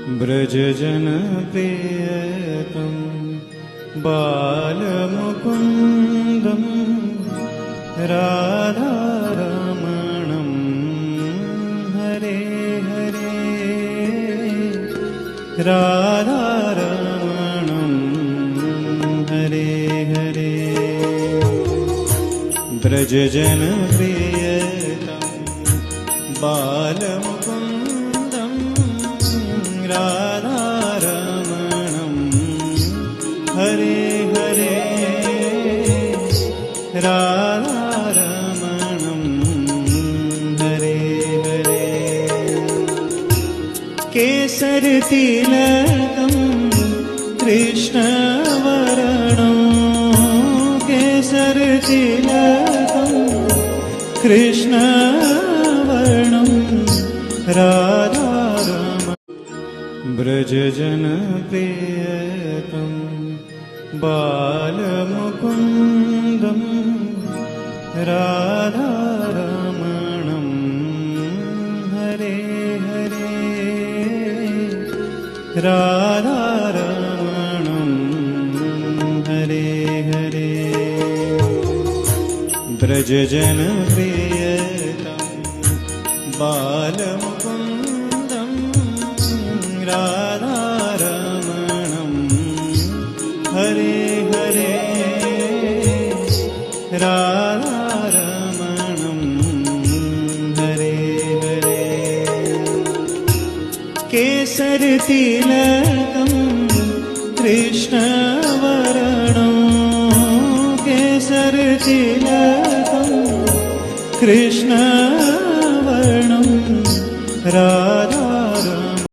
व्रजजन प्रियतम बालमुकुन्दं राधारमणं हरे हरे राधारमणं हरे हरे व्रजजन प्रियतम बालमुकुन्दं राधारमणं हरे हरे राधारमणं हरे हरे केसरतिलकं कृष्णवर्णं केसरतिलकं कृष्णवर्णं राधारमणं व्रजजन प्रियतम बालमुकुन्दं राधारमणं हरे हरे राधारमणं हरे हरे व्रजजन प्रियतम बालमुकुन्दं राधारमणं हरे हरे राधारमणं हरे हरे केसरतिलकं कृष्णवर्णं केसरतिलकं कृष्णवर्णं